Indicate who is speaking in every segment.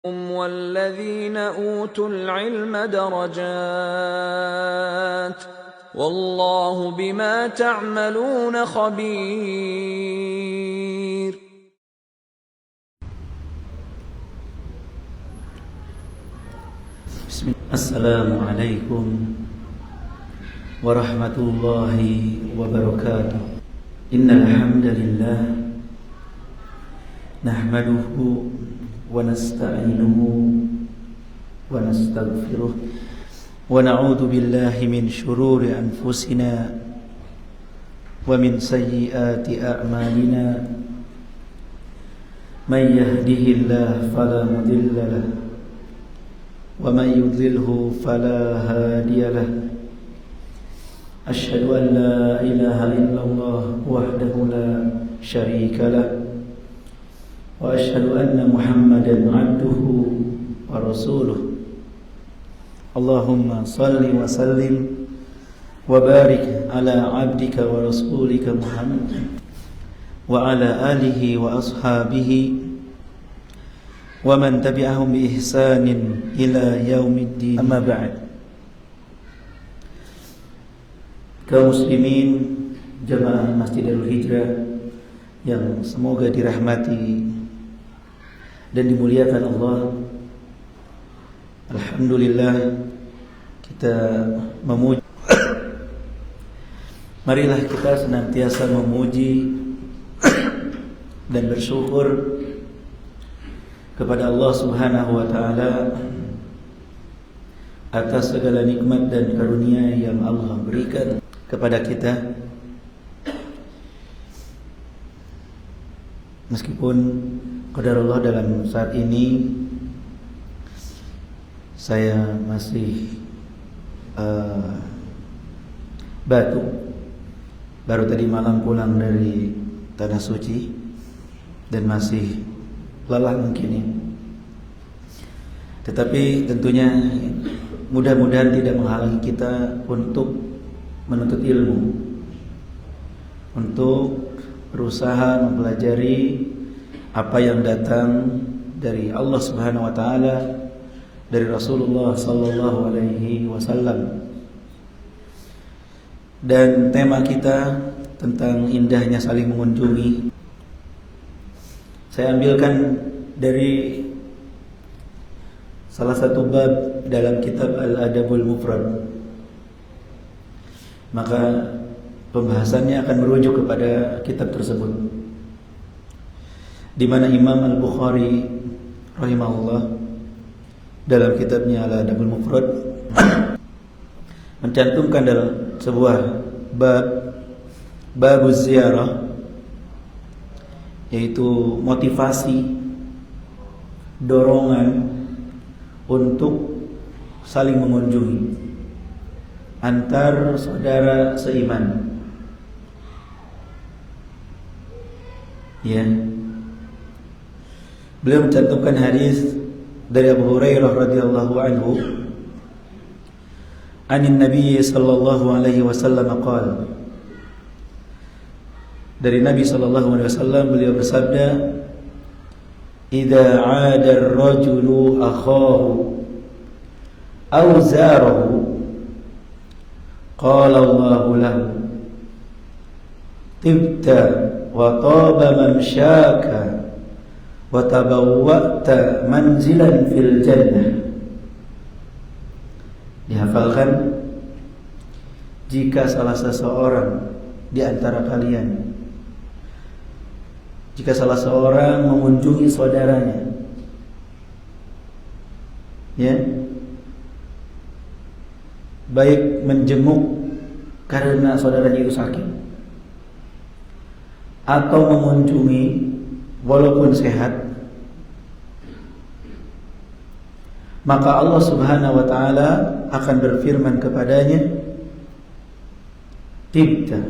Speaker 1: والذين أوتوا العلم درجات والله بما تعملون خبير.
Speaker 2: Assalamualaikum warahmatullahi wabarakatuh. Innal hamdalillah nahmaduhu wa nasta'inuhu wa nastaghfiruh wa na'udzu billahi min shururi anfusina wa min sayyiati a'malina. May yahdihillahu fala mudilla lahu wa may yudlilhu fala hadiya lahu. Asyhadu an la ilaha illallah wahdahu la syarika lahu wa asyhadu anna Muhammadan abduhu wa rasuluh. Allahumma salli wa sallim wa barik ala abdika wa rasulika Muhammad wa ala alihi wa ashabihi wa man tabi'ahum bi ihsanin ila yaumiddin. Amma ba'd. Kaum muslimin jamaah Masjidil Hijrah yang semoga dirahmati dan dimuliakan Allah. Alhamdulillah kita memuji. Marilah kita senantiasa memuji dan bersyukur kepada Allah Subhanahu wa taala atas segala nikmat dan karunia yang Allah berikan kepada kita. Meskipun qadarullah dalam saat ini saya masih batuk, baru tadi malam pulang dari tanah suci dan masih lelah mungkin ya. Tetapi tentunya mudah-mudahan tidak menghalangi kita untuk menuntut ilmu, untuk berusaha mempelajari apa yang datang dari Allah Subhanahu wa taala, dari Rasulullah sallallahu alaihi wasallam. Dan tema kita tentang indahnya saling mengunjungi saya ambilkan dari salah satu bab dalam kitab Al-Adabul Mufrad. Maka pembahasannya akan merujuk kepada kitab tersebut, di mana Imam Al-Bukhari rahimahullah dalam kitabnya Al-Adabul Mufrad mencantumkan dalam sebuah babuz ziarah, yaitu motivasi, dorongan untuk saling mengunjungi antar saudara seiman. Ya. Beliau mencantumkan hadis dari Abu Hurairah radhiyallahu anhu, anin Nabi sallallahu alaihi wasallam qala, dari Nabi sallallahu alaihi wasallam beliau bersabda, idza 'ada ar-rajulu akhahu aw zarahu qala Allahu lahu tibta wa taba mamshaka wa tabawwa'ta manzilan fil jannah. Dihafalkan, jika salah seseorang di antara kalian, jika salah seorang mengunjungi saudaranya, ya, baik menjenguk karena saudaranya itu sakit, atau mengunjungi walaupun sehat, maka Allah Subhanahu wa taala akan berfirman kepadanya, tibta,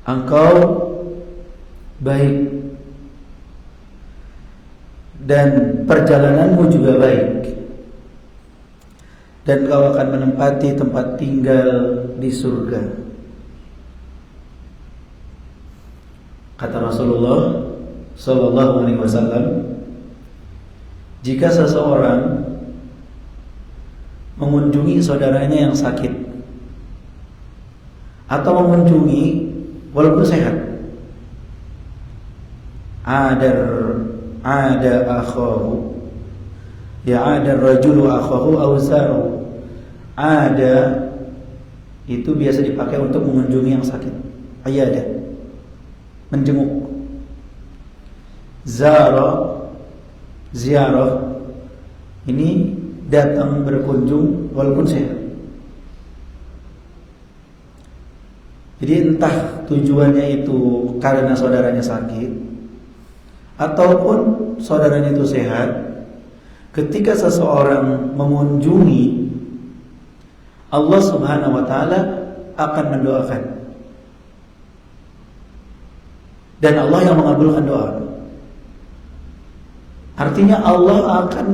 Speaker 2: engkau baik dan perjalananmu juga baik, dan kau akan menempati tempat tinggal di surga. Kata Rasulullah sallallahu alaihi wasallam, jika seseorang mengunjungi saudaranya yang sakit atau mengunjungi walaupun sehat, ada akhahu, ya ada rajulu akhahu aw zaru. Ada itu biasa dipakai untuk mengunjungi yang sakit, ayadah, menjenguk. Ziarah ini datang berkunjung walaupun sehat. Jadi entah tujuannya itu karena saudaranya sakit ataupun saudaranya itu sehat, ketika seseorang mengunjungi, Allah Subhanahu wa taala akan mendoakan. Dan Allah yang mengabulkan doa. Artinya Allah akan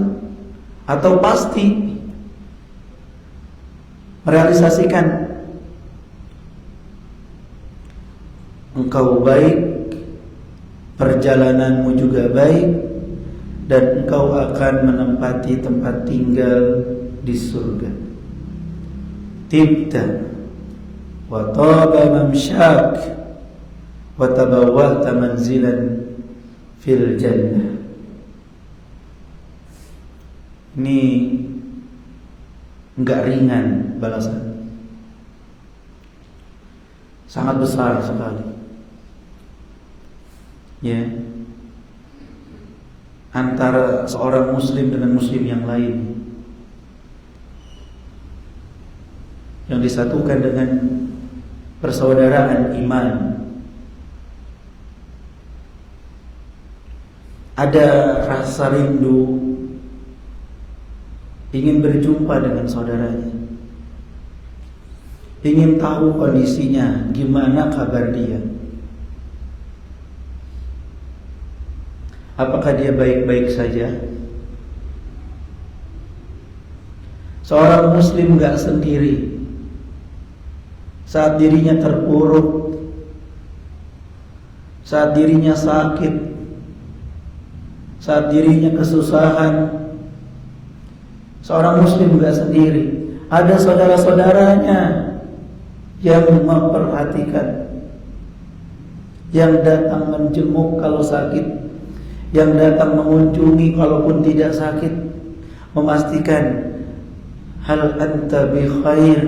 Speaker 2: atau pasti merealisasikan engkau baik, perjalananmu juga baik, dan engkau akan menempati tempat tinggal di surga. Tibta wa taba mamsyak wa tabawwa'ta manzilan fil jannah. Ini enggak ringan balasan, sangat besar sekali. Ya, antara seorang muslim dengan muslim yang lain, yang disatukan dengan persaudaraan iman. Ada rasa rindu ingin berjumpa dengan saudaranya, ingin tahu kondisinya, gimana kabar dia, apakah dia baik-baik saja. Seorang muslim gak sendiri saat dirinya terpuruk, saat dirinya sakit, saat dirinya kesusahan. Seorang muslim gak sendiri, ada saudara-saudaranya yang memperhatikan, yang datang menjenguk kalau sakit, yang datang mengunjungi kalaupun tidak sakit, memastikan hal anta bi khair,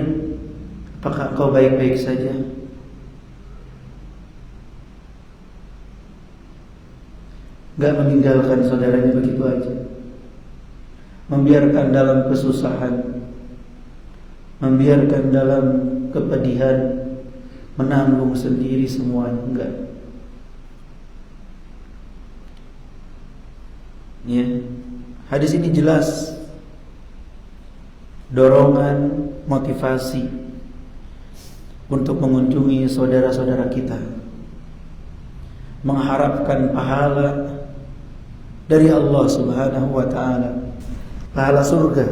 Speaker 2: apakah kau baik-baik saja. Gak meninggalkan saudaranya begitu aja, membiarkan dalam kesusahan, membiarkan dalam kepedihan, menanggung sendiri semuanya. Enggak. Ya, hadis ini jelas dorongan, motivasi untuk mengunjungi saudara-saudara kita, mengharapkan pahala dari Allah Subhanahu wa taala, pahala surga.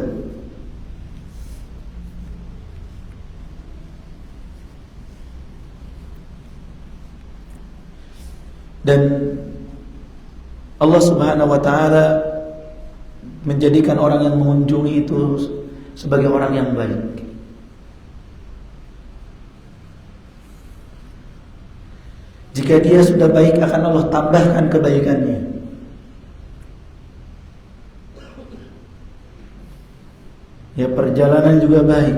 Speaker 2: Dan Allah Subhanahu wa taala menjadikan orang yang mengunjungi itu sebagai orang yang baik. Jika dia sudah baik, akan Allah tambahkan kebaikannya. Ya, perjalanan juga baik.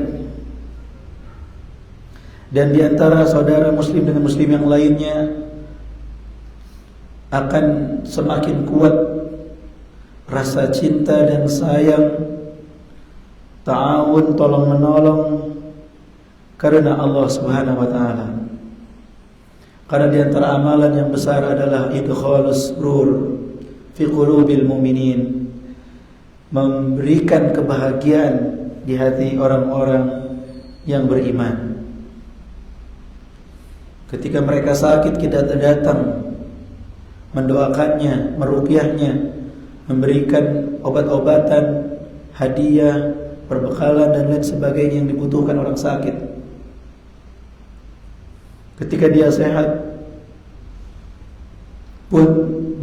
Speaker 2: Dan di antara saudara muslim dengan muslim yang lainnya akan semakin kuat rasa cinta dan sayang, ta'awun, tolong menolong, karena Allah Subhanahu wa taala. Karena di antara amalan yang besar adalah idkhalus surur fi qulubil mu'minin, memberikan kebahagiaan di hati orang-orang yang beriman. Ketika mereka sakit, kita datang mendoakannya, meruqyahnya, memberikan obat-obatan, hadiah, perbekalan dan lain sebagainya yang dibutuhkan orang sakit. Ketika dia sehat pun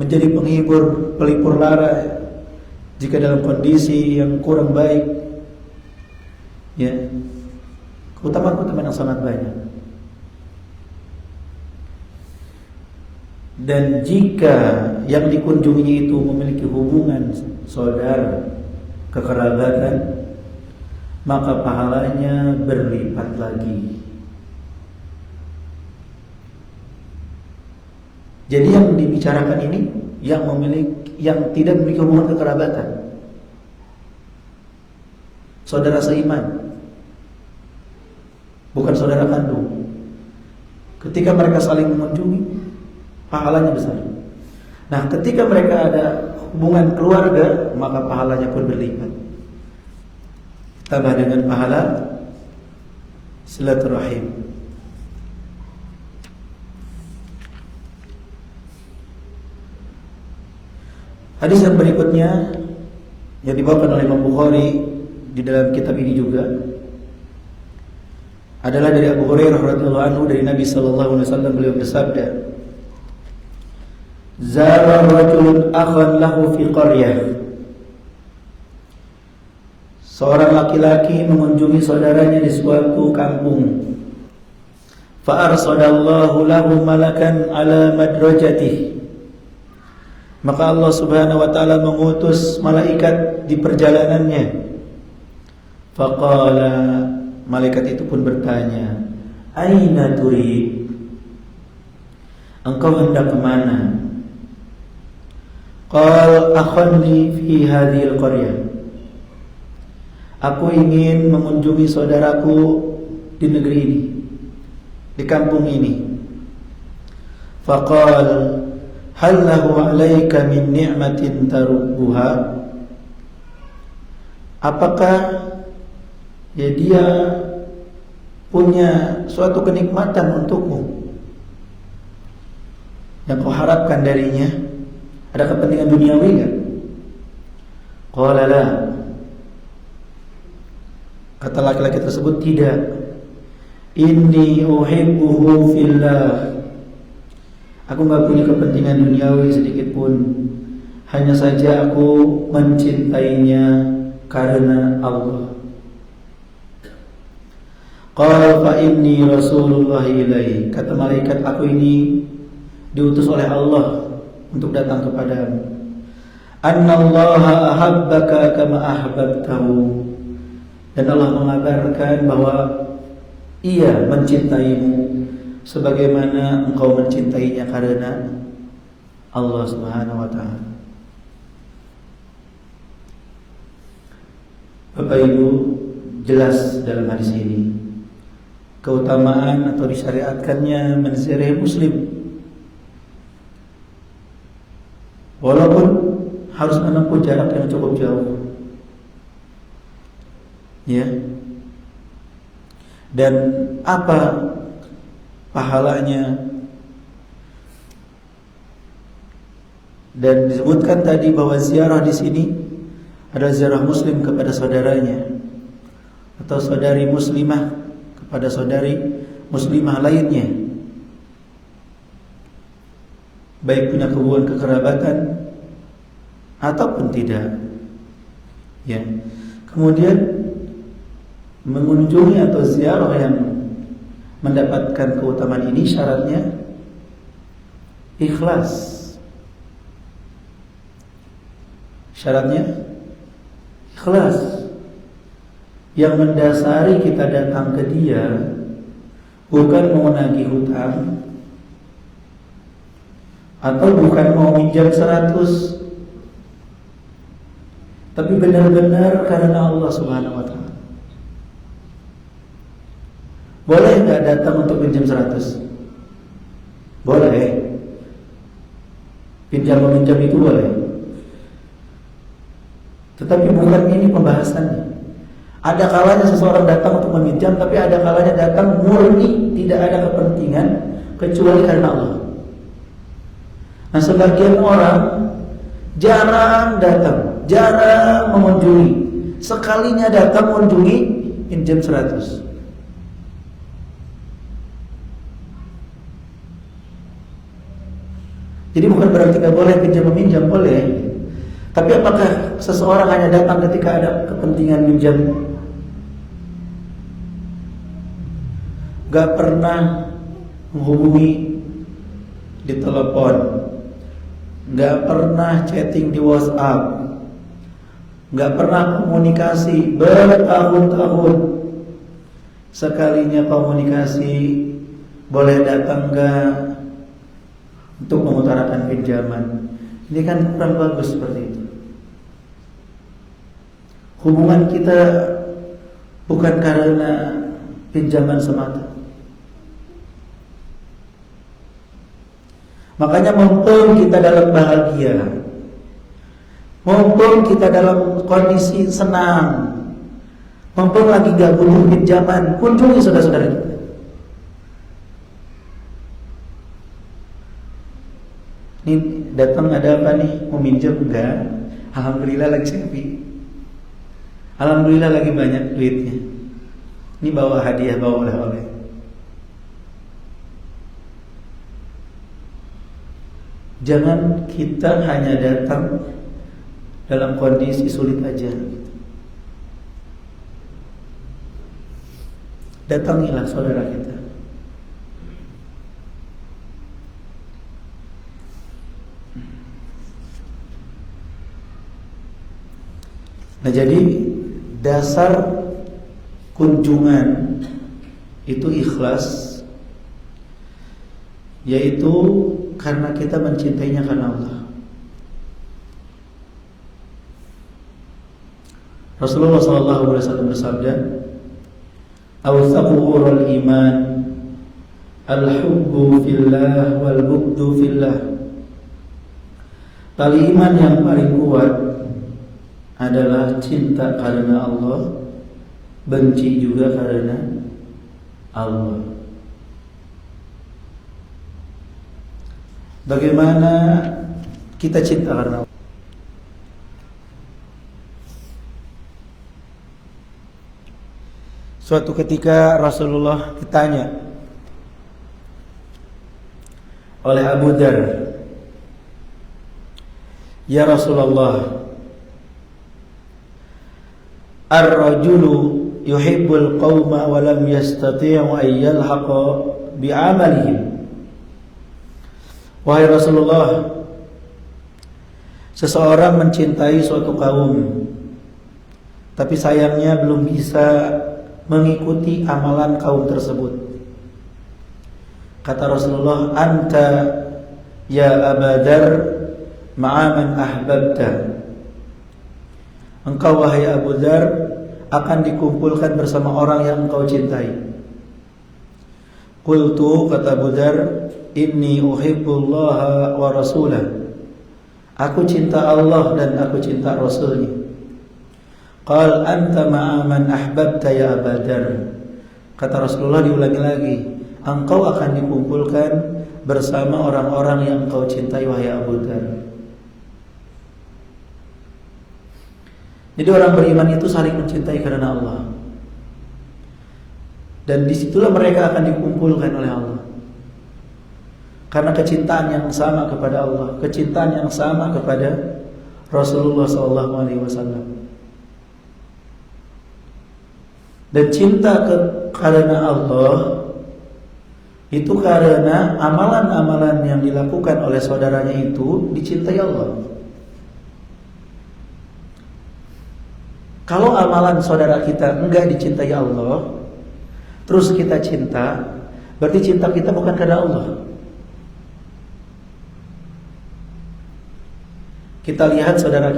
Speaker 2: menjadi penghibur, pelipur lara jika dalam kondisi yang kurang baik, ya, keutamaan-keutamaan yang sangat banyak. Dan jika yang dikunjunginya itu memiliki hubungan saudara, kekerabatan, maka pahalanya berlipat lagi. Jadi yang dibicarakan ini yang tidak memiliki hubungan kekerabatan, saudara seiman, bukan saudara kandung. Ketika mereka saling mengunjungi, pahalanya besar. Nah, ketika mereka ada hubungan keluarga, maka pahalanya pun berlipat. Tambah dengan pahala silaturahim. Hadis yang berikutnya yang dibawakan oleh Imam Bukhari di dalam kitab ini juga adalah dari Abu Hurairah radhiyallahu anhu, dari Nabi sallallahu alaihi wasallam, beliau bersabda, "Zara rajulun akhan lahu fi qaryah." Seorang laki-laki mengunjungi saudaranya di suatu kampung. Fa arsadallahu lahu malakan ala madrajatihi. Maka Allah Subhanahu wa taala mengutus malaikat di perjalanannya. Faqala, malaikat itu pun bertanya, "Aina turid?" Engkau hendak kemana? Qal akhani fi hadhil qaryah. Aku ingin mengunjungi saudaraku di negeri ini, di kampung ini. Faqal hal lahu 'alaika min ni'matin tarubbuha? Apakah ya dia punya suatu kenikmatan untukmu yang kau harapkan darinya? Ada kepentingan duniawi enggak? Qala la. Kata laki-laki tersebut, tidak. Inni uhibbuhu fillah. Aku enggak punya kepentingan duniawi sedikit pun. Hanya saja aku mencintainya karena Allah. Qala fa inni rasulullah ilaihi. Kata malaikat, aku ini diutus oleh Allah untuk datang kepadamu. Annallaha ahabbaka kama ahbabtahu. Dan Allah mengabarkan bahwa Ia mencintaimu sebagaimana engkau mencintainya karena Allah Subhanahu wa taala. Bapak Ibu, jelas dalam hadis ini keutamaan atau disyariatkannya menziarahi muslim, walaupun harus menempuh jarak yang cukup jauh, ya. Dan apa pahalanya? Dan disebutkan tadi bahwa ziarah di sini adalah ziarah muslim kepada saudaranya, atau saudari muslimah kepada saudari muslimah lainnya, baik punya hubungan kekerabatan ataupun tidak, ya. Kemudian mengunjungi atau ziarah yang mendapatkan keutamaan ini syaratnya ikhlas. Syaratnya ikhlas. Yang mendasari kita datang ke dia bukan mau nagih hutang, atau bukan mau minjam 100, tapi benar-benar karena Allah Subhanahu wa taala. Boleh enggak datang untuk pinjam 100? Boleh. Pinjam meminjam itu boleh. Tetapi bukan ini pembahasannya. Ada kalanya seseorang datang untuk meminjam, tapi ada kalanya datang murni tidak ada kepentingan kecuali karena Allah. Nah, sebagian orang jarang datang, jarang mengunjungi. Sekalinya datang mengunjungi, pinjam 100. Jadi bukan berarti gak boleh pinjam meminjam, boleh. Tapi apakah seseorang hanya datang ketika ada kepentingan minjam? Gak pernah menghubungi di telepon, gak pernah chatting di WhatsApp, gak pernah komunikasi bertahun-tahun. Sekalinya komunikasi, boleh datang gak untuk mengutarakan pinjaman. Ini kan kurang bagus seperti itu. Hubungan kita bukan karena pinjaman semata. Makanya mumpung kita dalam bahagia, mumpung kita dalam kondisi senang, mumpung lagi gak butuh pinjaman, kunjungi saudara-saudara kita. Ini datang ada apa nih? Mau minjem enggak? Alhamdulillah lagi sepi. Alhamdulillah lagi banyak duitnya. Ini bawa hadiah, bawa oleh-oleh. Jangan kita hanya datang dalam kondisi sulit aja. Datangilah saudara kita. Nah, jadi dasar kunjungan itu ikhlas, yaitu karena kita mencintainya karena Allah. Rasulullah SAW bersabda, "Awsaqu urul iman, al-hubbu fillah wal bughdu fillah." Tali iman yang paling kuat adalah cinta karena Allah, benci juga karena Allah. Bagaimana kita cinta karena Allah? Suatu ketika Rasulullah ditanya oleh Abu Dar, "Ya Rasulullah, ar-rajulu yuhibbul qauma wa lam yastati'u an yalhaqa bi'amalihim." Wahai Rasulullah, seseorang mencintai suatu kaum, tapi sayangnya belum bisa mengikuti amalan kaum tersebut. Kata Rasulullah, "Anta ya Aba Dar ma'a man ahbabta." Engkau wahai Abu Dar akan dikumpulkan bersama orang yang engkau cintai. Qultu, kata Abu Dar, "Inni uhibbullaha wa rasulah." Aku cinta Allah dan aku cinta Rasulnya. Qal anta ma'a man ahbabta ya Aba Dar. Kata Rasulullah diulangi lagi, engkau akan dikumpulkan bersama orang-orang yang engkau cintai wahai Abu Dar. Jadi orang beriman itu saling mencintai karena Allah. Dan disitulah mereka akan dikumpulkan oleh Allah. Karena kecintaan yang sama kepada Allah, kecintaan yang sama kepada Rasulullah SAW. Dan cinta karena Allah itu karena amalan-amalan yang dilakukan oleh saudaranya itu dicintai Allah. Kalau amalan saudara kita enggak dicintai Allah, terus kita cinta, berarti cinta kita bukan karena Allah. Kita lihat saudara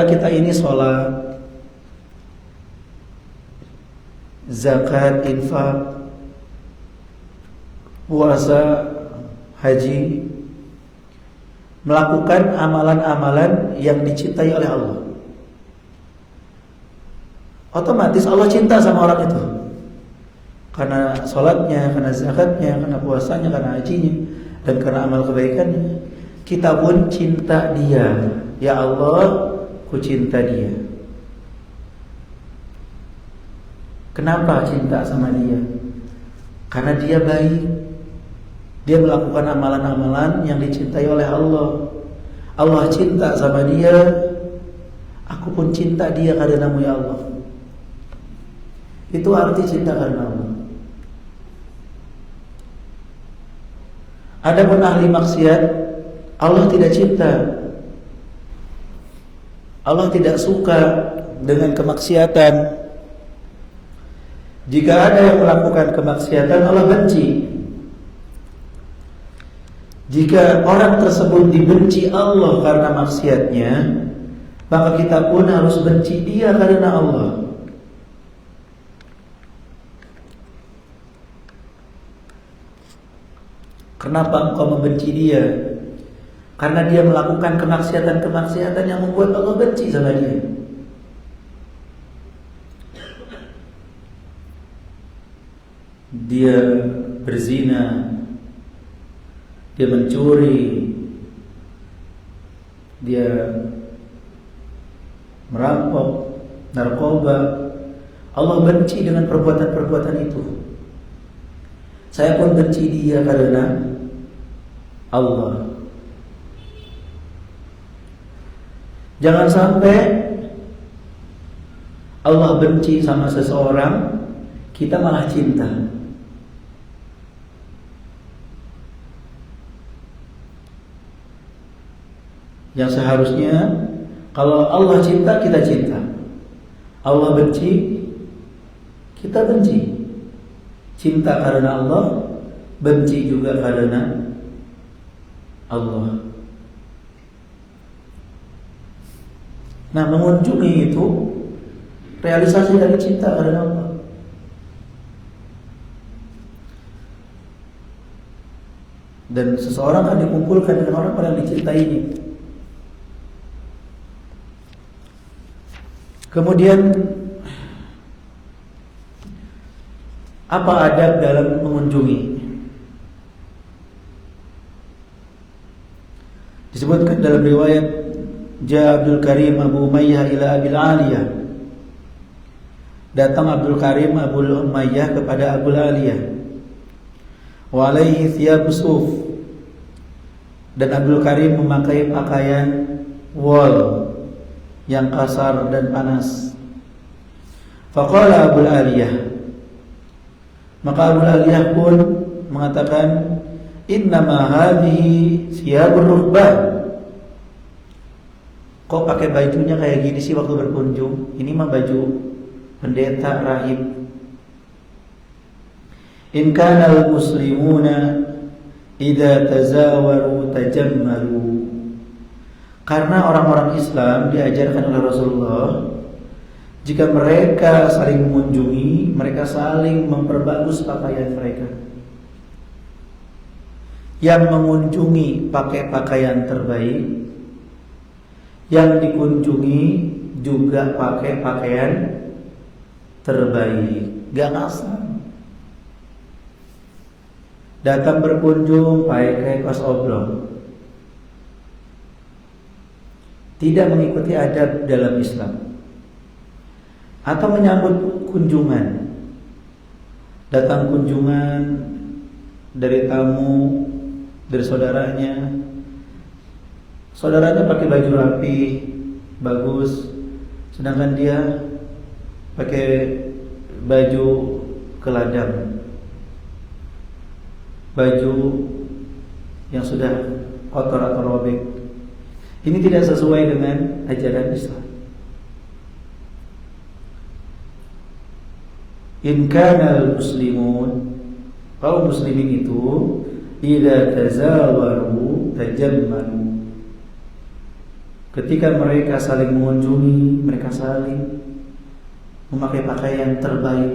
Speaker 2: kita ini sholat, zakat, infak, puasa, haji, melakukan amalan-amalan yang dicintai oleh Allah. Otomatis Allah cinta sama orang itu. Karena sholatnya, karena zakatnya, karena puasanya, karena hajinya, dan karena amal kebaikannya. Kita pun cinta dia. Ya Allah, ku cinta dia. Kenapa cinta sama dia? Karena dia baik. Dia melakukan amalan-amalan yang dicintai oleh Allah. Allah cinta sama dia, aku pun cinta dia karenamu ya Allah. Itu arti cinta karena Allah. Adapun ahli maksiat, Allah tidak cinta. Allah tidak suka dengan kemaksiatan. Jika ada yang melakukan kemaksiatan, Allah benci. Jika orang tersebut dibenci Allah karena maksiatnya, maka kita pun harus benci dia karena Allah. Kenapa engkau membenci dia? Karena dia melakukan kemaksiatan-kemaksiatan yang membuat Allah benci sama dia. Dia berzina, dia mencuri, dia merampok, narkoba. Allah benci dengan perbuatan-perbuatan itu. Saya pun benci dia karena Allah. Jangan sampai Allah benci sama seseorang, kita malah cinta. Yang seharusnya kalau Allah cinta, kita cinta. Allah benci, kita benci. Cinta karena Allah, benci juga karena Allah. Nah, mengunjungi itu realisasi dari cinta karena Allah. Dan seseorang akan dikumpulkan dengan orang-orang yang dicintainya. Kemudian apa adab dalam mengunjungi? Disebutkan dalam riwayat Ja Abdul Karim Abu Umayyah ila Abil Aliyah. Datang Abdul Karim Abu Umayyah kepada Abu Aliyah. Wa alaihi thiyab suf. Dan Abdul Karim memakai pakaian wol yang kasar dan panas. Faqala Abu Aliyah. Maka Abu Aliyah pun mengatakan, innama hadhihi thiyabur ruhban. Kok pakai bajunya kayak gini sih waktu berkunjung? Ini mah baju pendeta rahib. In kana al-muslimuna idza tazawaru tajammalu. Karena orang-orang Islam diajarkan oleh Rasulullah, jika mereka saling mengunjungi, mereka saling memperbagus pakaian mereka. Yang mengunjungi pakai pakaian terbaik, yang dikunjungi juga pakai pakaian terbaik, gak ngasal. Datang berkunjung pakai kaos oblong, tidak mengikuti adab dalam Islam. Atau menyambut kunjungan, datang kunjungan dari tamu, dari saudaranya pakai baju rapi, bagus, sedangkan dia pakai baju keladang, baju yang sudah kotor atau robek. Ini tidak sesuai dengan ajaran Islam. In kana al-muslimun, kaum muslimin itu idza tazawaru tajammalu. Ketika mereka saling mengunjungi, mereka saling memakai pakaian terbaik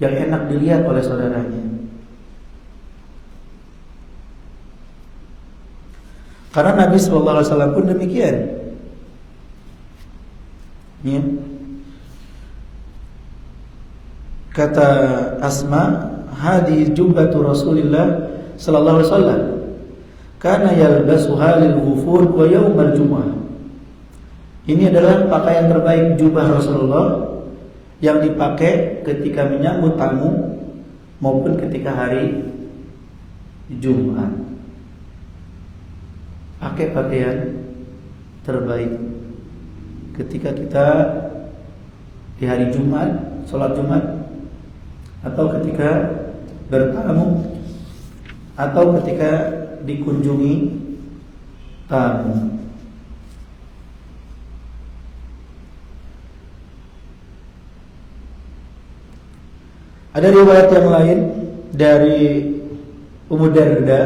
Speaker 2: yang enak dilihat oleh saudaranya. Karena Nabi SAW pun demikian. Ya. Kata Asma, hadhihi jubbatu Rasulillah sallallahu alaihi wasallam. Kana yalbasuha lil ghufur wa yaumal jumu'ah. Ini adalah pakaian terbaik jubah Rasulullah yang dipakai ketika menyambut tamu maupun ketika hari Jumat. pakai pakaian terbaik ketika kita di hari Jumat, sholat Jumat, atau ketika bertamu, atau ketika dikunjungi tamu. Ada riwayat yang lain dari Ummu Darda,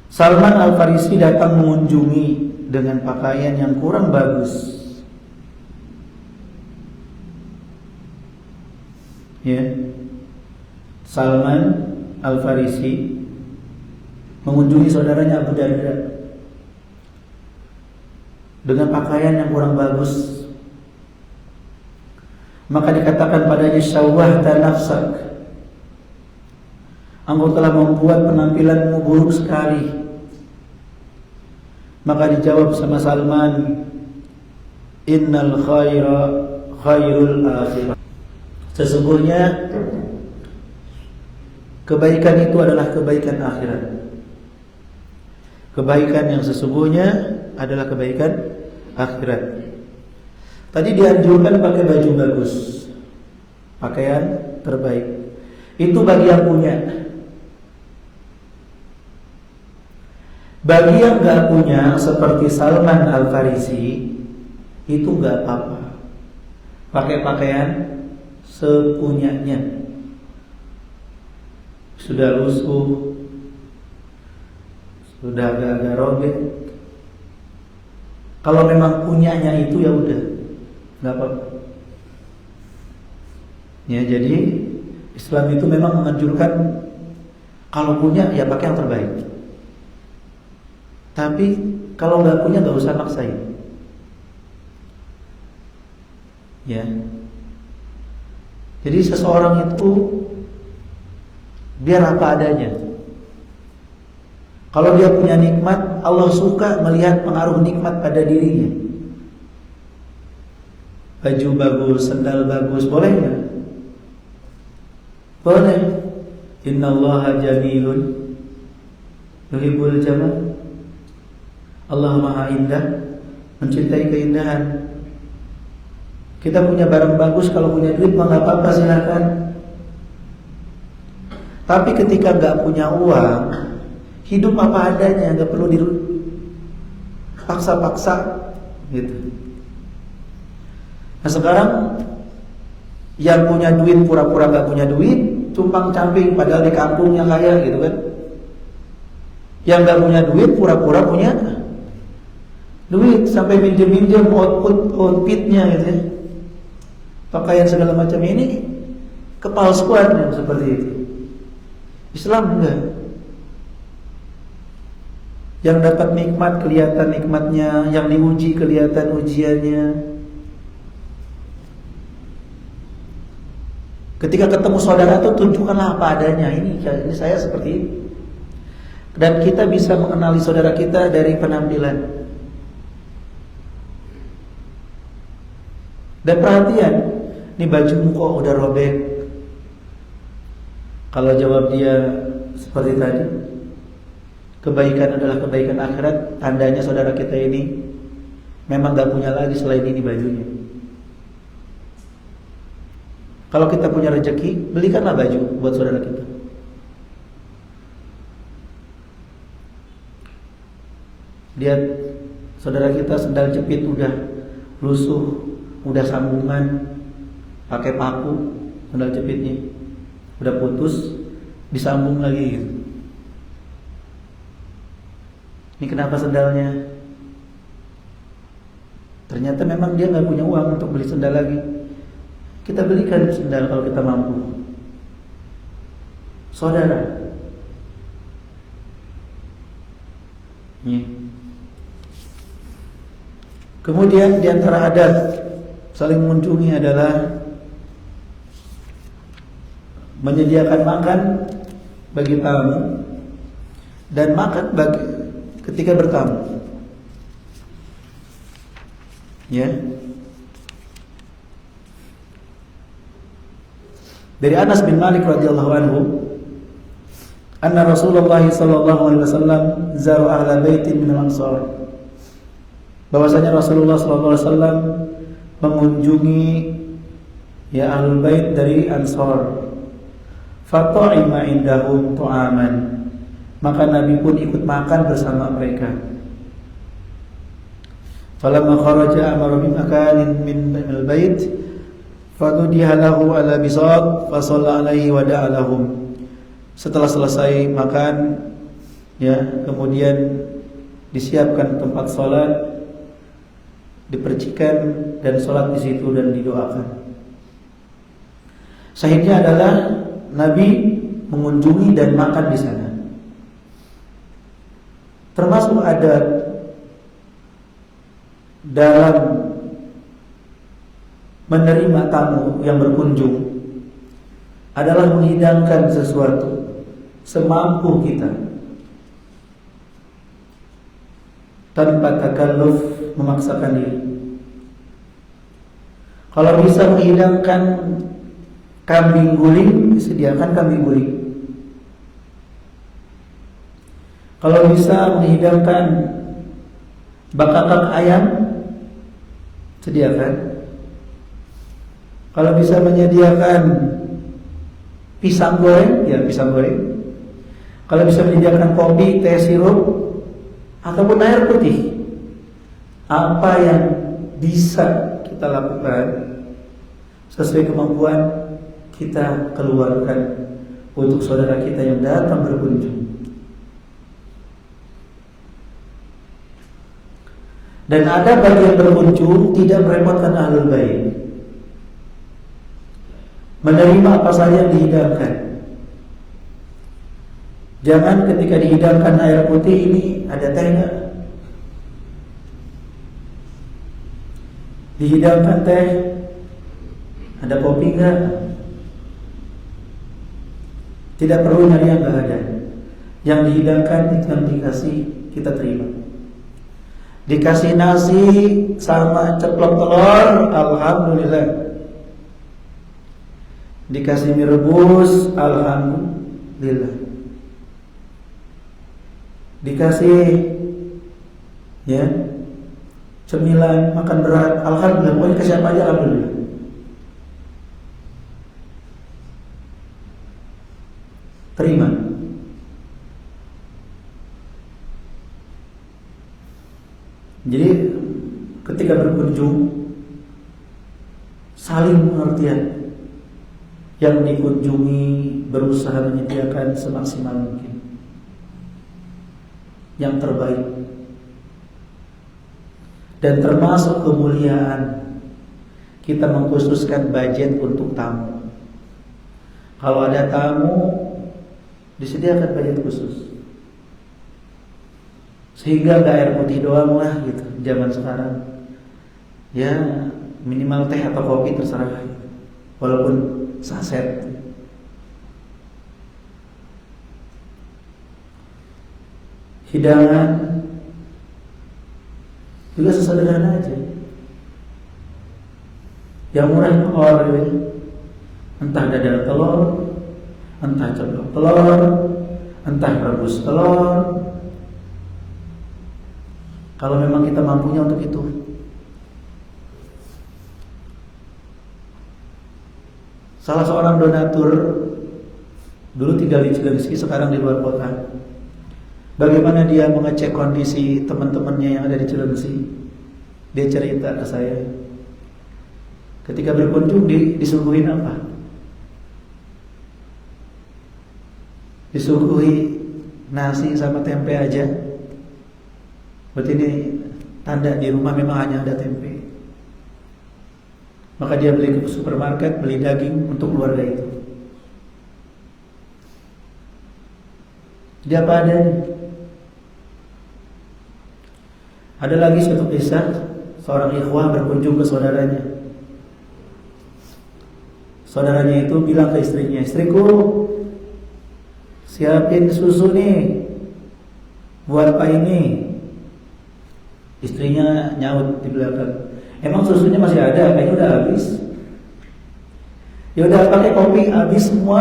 Speaker 2: Salman Al-Farisi datang mengunjungi dengan pakaian yang kurang bagus. Ya, Salman Al-Farisi mengunjungi saudaranya Abu Darda dengan pakaian yang kurang bagus. Maka dikatakan padanya, syawwahta nafsak, engkau telah membuat penampilanmu buruk sekali. Maka dijawab sama Salman, innal khaira khairul akhirah, sesungguhnya kebaikan itu adalah kebaikan akhirat. Kebaikan yang sesungguhnya adalah kebaikan akhirat. Tadi dianjurkan pakai baju bagus, pakaian terbaik. Itu bagi yang punya. Bagi yang gak punya, seperti Salman Al-Farisi, itu gak apa-apa. Pakai pakaian sepunyanya. Sudah lusuh, sudah agak-agak robek, kalau memang punyanya itu ya udah, nggak apa-apa. Ya, jadi Islam itu memang menganjurkan kalau punya ya pakai yang terbaik. Tapi kalau nggak punya nggak usah maksain. Ya. Jadi seseorang itu biar apa adanya. Kalau dia punya nikmat, Allah suka melihat pengaruh nikmat pada dirinya. Baju bagus, sendal bagus, boleh nggak? Boleh. Innallaha jamilun yuhibbul jamal. Allah Maha Indah, mencintai keindahan. Kita punya barang bagus, kalau punya duit mah nggak apa-apa, silakan. Tapi ketika nggak punya uang, hidup apa adanya, nggak perlu dipaksa-paksa, gitu. Nah sekarang yang punya duit pura-pura nggak punya duit, tumpang camping padahal di kampungnya kaya, gitu kan? Yang nggak punya duit pura-pura punya duit, sampai minjem-minjem outfitnya, gitu ya. Pakaian segala macam ini kepalsuan yang seperti itu. Islam enggak. Yang dapat nikmat kelihatan nikmatnya, yang diuji kelihatan ujiannya. Ketika ketemu saudara itu tunjukkanlah apa adanya. Ini saya seperti ini. Dan kita bisa mengenali saudara kita dari penampilan. Dan perhatian, ini bajumu kok udah robek. Kalau jawab dia seperti tadi, kebaikan adalah kebaikan akhirat, tandanya saudara kita ini memang gak punya lagi selain ini bajunya. Kalau kita punya rezeki, belikanlah baju buat saudara kita. Lihat saudara kita sendal jepit udah lusuh, udah sambungan, pakai paku sandal jepitnya, udah putus, disambung lagi gitu. Ini kenapa sendalnya? Ternyata memang dia nggak punya uang untuk beli sendal lagi. Kita belikan sendal kalau kita mampu. Saudara, kemudian di antara adat saling mengunjungi adalah menyediakan makan bagi tamu dan makan bagi ketika bertamu. Ya. Dari Anas bin Malik radhiyallahu anhu, anna Rasulullah sallallahu alaihi wasallam zaru ahla baitin min al-ansar. Bahwasanya Rasulullah sallallahu alaihi wasallam mengunjungi ya ahlul bait dari Ansar. Fata'ima indahum tu'aman. Maka Nabi pun ikut makan bersama mereka. Falamma kharaja amara bi makanin min al-bait fadudiha lahu ala bisad fa shalla alaihi wa da'a lahum. Setelah selesai makan ya, kemudian disiapkan tempat salat, dipercikan dan salat di situ dan didoakan. Sahihnya adalah Nabi mengunjungi dan makan di sana. Termasuk adat dalam menerima tamu yang berkunjung adalah menghidangkan sesuatu semampu kita tanpa takalluf, memaksakan diri. Kalau bisa menghidangkan kambing guling, disediakan kambing guling. Kalau bisa menghidangkan bakakak ayam, sediakan. Kalau bisa menyediakan pisang goreng, ya pisang goreng. Kalau bisa menyediakan kopi, teh, sirup, ataupun air putih, apa yang bisa kita lakukan sesuai kemampuan kita keluarkan untuk saudara kita yang datang berkunjung. Dan ada bagi yang berkunjung tidak merepotkan ahlul bait, menerima apa saja yang dihidangkan. Jangan ketika dihidangkan air putih, ini ada teh enggak? Dihidangkan teh, ada kopi enggak? Tidak perlu nyari yang enggak ada. Yang dihidangkan itu yang dikasih, kita terima. Dikasih nasi sama ceplok telur, alhamdulillah. Dikasih mie rebus, alhamdulillah. Dikasih ya cemilan, makan berat, alhamdulillah. Pokoknya kasih apa aja, alhamdulillah. Terima. Jadi ketika berkunjung saling pengertian. Yang dikunjungi berusaha menyediakan semaksimal mungkin yang terbaik. Dan termasuk kemuliaan kita mengkhususkan budget untuk tamu. Kalau ada tamu, disediakan budget khusus. Sehingga gak air putih doang lah gitu zaman sekarang. Ya minimal teh atau kopi terserah. Walaupun saset. Hidangan juga sesederhana aja. Yang murah telur, entah dadar telur, entah ceplok telur, entah rebus telur. Kalau memang kita mampunya untuk itu. Salah seorang donatur dulu tinggal di Cilengsi, sekarang di luar kota. Bagaimana dia mengecek kondisi teman-temannya yang ada di Cilengsi? Dia cerita ke saya. Ketika berkunjung disuguhin apa? Disuguhi nasi sama tempe aja. Berarti ini tanda di rumah memang hanya ada tempe. Maka dia beli ke supermarket, beli daging untuk keluarga itu. Dia apa adanya. Ada lagi suatu kisah, seorang ikhwah berkunjung ke saudaranya. Saudaranya itu bilang ke istrinya, "Istriku, siapin susu nih buat Pak ini." Istrinya nyaut di belakang, "Emang susunya masih ada? Kayaknya udah habis." "Ya udah pakai kopi, habis semua."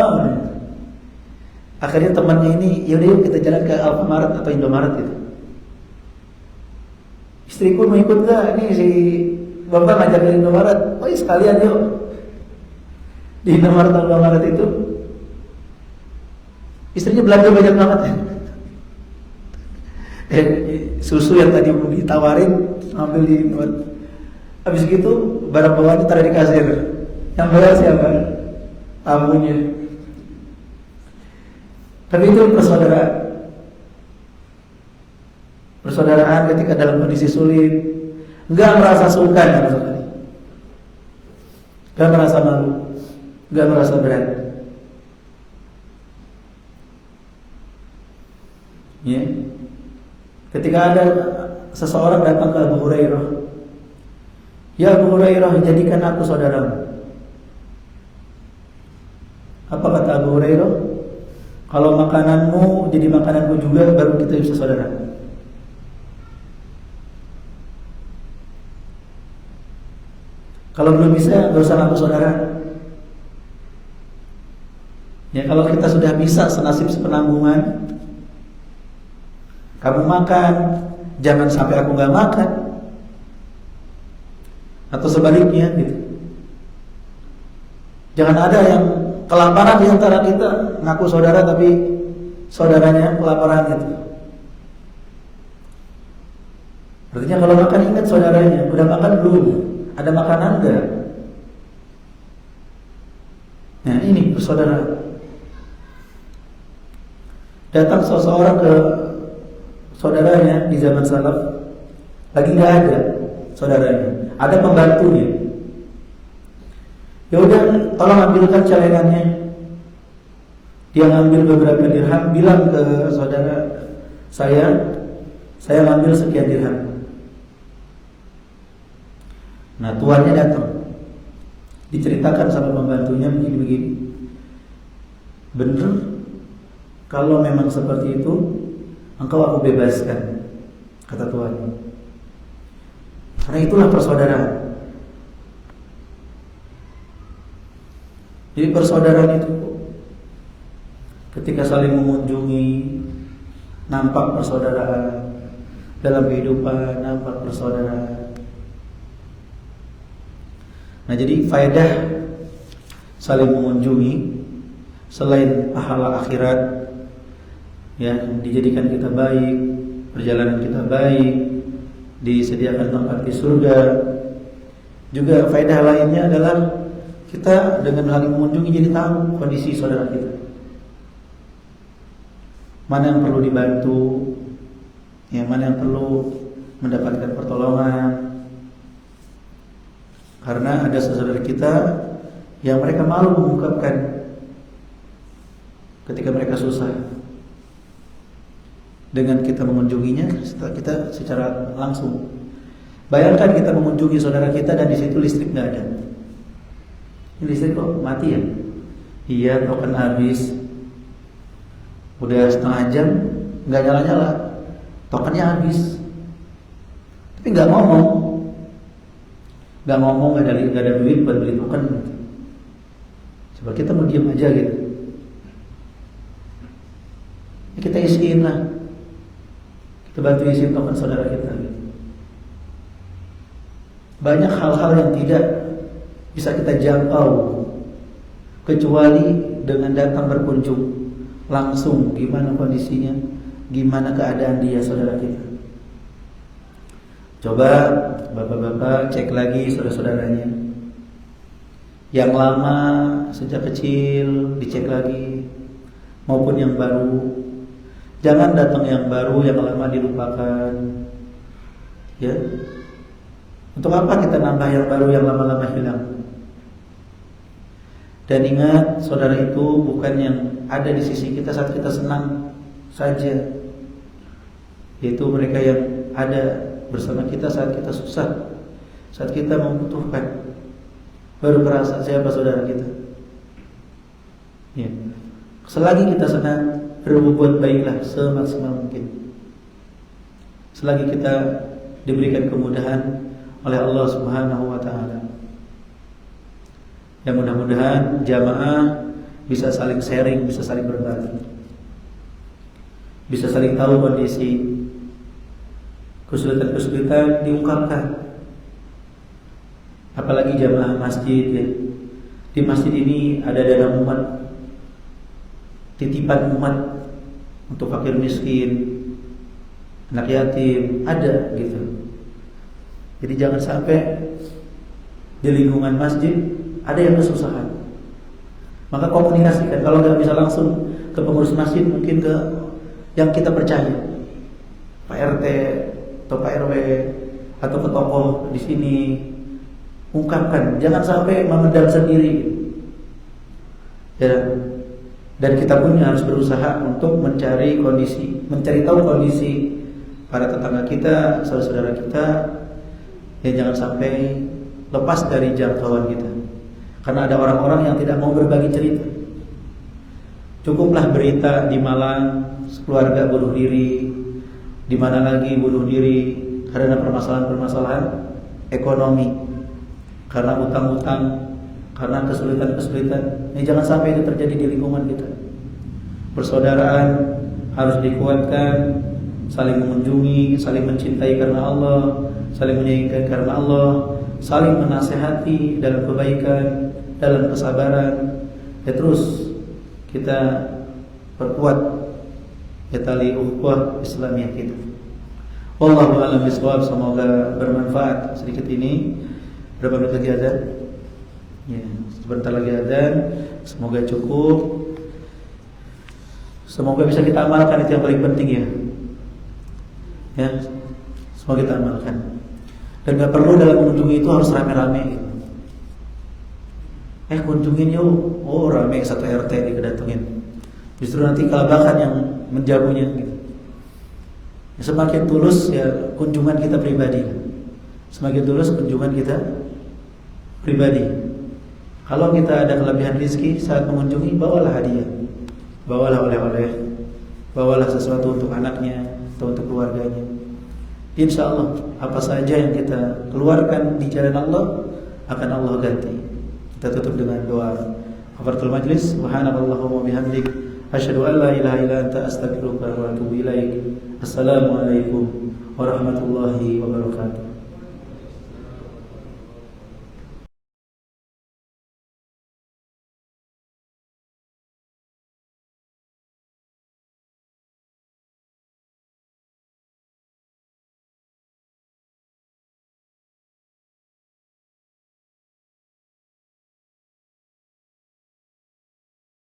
Speaker 2: Akhirnya temannya ini, yaudah yuk kita jalan ke Alfamart atau Indomaret gitu. Istriku mau ikut nggak? Ini si bapak ngajak ke Indomaret. Oh iya sekalian yuk. Di Indomaret atau Alfamart itu, istrinya belanja banyak banget ya. Susu yang tadi mau ditawarin ambil di Indomaret. Habis gitu barang bawaan taruh di kasir. Yang bayar siapa? Tamunya. Tapi itu persaudaraan. Persaudaraan ketika dalam kondisi sulit, enggak merasa sungkan sama sekali, enggak merasa malu, enggak merasa berat. Ya. Ketika ada seseorang datang ke Abu Hurairah, ya Abu Hurairah, jadikan aku saudaramu. Apa kata Abu Hurairah? Kalau makananmu jadi makananku juga, baru kita bisa saudara. Kalau belum bisa, gak usah ngaku saudara. Ya kalau kita sudah bisa senasib sepenanggungan, kamu makan, jangan sampai aku gak makan, atau sebaliknya gitu. Jangan ada yang kelaparan di antara kita, ngaku saudara tapi saudaranya kelaparan gitu. Artinya kalau makan ingat saudaranya, udah makan belum? Ada makanan enggak? Nah ini bersaudara. Datang seseorang ke saudaranya di zaman salaf, lagi nggak ada saudaranya, ada pembantunya. Ya udah, tolong ambilkan celengannya. Dia ngambil beberapa dirham, bilang ke saudara saya ngambil sekian dirham. Nah tuannya datang, diceritakan sama pembantunya begini-begini. Bener, kalau memang seperti itu, engkau aku bebaskan, kata tuannya. Karena itulah persaudaraan. Jadi persaudaraan itu ketika saling mengunjungi, nampak persaudaraan dalam kehidupan, nampak persaudaraan. Nah jadi faedah saling mengunjungi selain pahala akhirat, ya dijadikan kita baik, perjalanan kita baik, disediakan tempat di surga. Juga faedah lainnya adalah kita dengan saling mengunjungi jadi tahu kondisi saudara kita, mana yang perlu dibantu, ya mana yang perlu mendapatkan pertolongan. Karena ada saudara kita yang mereka malu mengungkapkan ketika mereka susah. Dengan kita mengunjunginya, kita secara langsung. Bayangkan kita mengunjungi saudara kita dan di situ listrik nggak ada. Ini listrik kok mati ya? Iya, token habis. Udah setengah jam nggak nyala-nyala, tokennya habis. Tapi nggak ngomong, nggak ada duit buat beli token. Coba kita mau diam aja gitu. Ya, kita isiin lah, kita bantu isiin token saudara kita. Gitu. Banyak hal-hal yang tidak bisa kita jangkau kecuali dengan datang berkunjung langsung, gimana kondisinya, gimana keadaan dia saudara kita. Coba bapak-bapak cek lagi saudara-saudaranya yang lama sejak kecil, dicek lagi, maupun yang baru. Jangan datang yang baru, yang lama dilupakan. Ya, untuk apa kita nambah yang baru, yang lama-lama hilang? Dan ingat, saudara itu bukan yang ada di sisi kita saat kita senang saja, yaitu mereka yang ada bersama kita saat kita susah, saat kita membutuhkan. Baru kerasa siapa saudara kita. Ya. Selagi kita senang, berbuat baiklah semaksimal mungkin. Selagi kita diberikan kemudahan oleh Allah Subhanahu wa taala. Ya mudah-mudahan jamaah bisa saling sharing, bisa saling berbagi. bisa saling tahu kondisi, kesulitan-kesulitan diungkapkan. Apalagi jamaah masjid ya. Di masjid ini ada dana umat, titipan umat untuk fakir miskin, anak yatim, ada gitu. Jadi jangan sampai di lingkungan masjid ada yang kesusahan. Maka komunikasikan. Kalau nggak bisa langsung ke pengurus masjid, mungkin ke yang kita percaya, Pak RT atau Pak RW atau ke tokoh di sini. Ungkapkan, jangan sampai memendam sendiri. Ya. Dan kita pun harus berusaha untuk mencari tahu kondisi para tetangga kita, saudara-saudara kita. Ya, jangan sampai lepas dari jangkauan kita. Karena ada orang-orang yang tidak mau berbagi cerita. Cukuplah berita di Malang keluarga bunuh diri, di mana lagi bunuh diri karena permasalahan-permasalahan ekonomi, karena utang-utang, karena kesulitan-kesulitan. Ini jangan sampai itu terjadi di lingkungan kita. Persaudaraan harus dikuatkan, saling mengunjungi, saling mencintai karena Allah, saling menyayangi karena Allah, saling menasehati dalam kebaikan, dalam kesabaran. Ya, terus kita perkuat ya tali ukhuwah Islamiyah kita. Wallahu a'lam bishawab. Semoga bermanfaat sedikit ini. Berapa menit lagi azan? Ya, sebentar lagi azan. Semoga cukup. Semoga bisa kita amalkan, itu yang paling penting ya. Ya, semoga kita amalkan. Dan gak perlu dalam mengunjungi itu harus rame-rame. Kunjungin yuk. Oh, rame satu RT dikedatengin. Justru nanti kelabakan yang menjamunya gitu. Ya, semakin tulus ya kunjungan kita pribadi. Semakin tulus kunjungan kita pribadi. Kalau kita ada kelebihan rezeki saat mengunjungi, bawalah hadiah, bawalah oleh-oleh, bawalah sesuatu untuk anaknya atau untuk keluarganya. Insya Allah apa saja yang kita keluarkan di jalan Allah akan Allah ganti. Kita tutup dengan doa kafaratul majlis. Subhanallahumma bihamdik, asyhadu an la ilaha illa anta, astaghfiruka wa atubu ilaik. Assalamualaikum warahmatullahi wabarakatuh.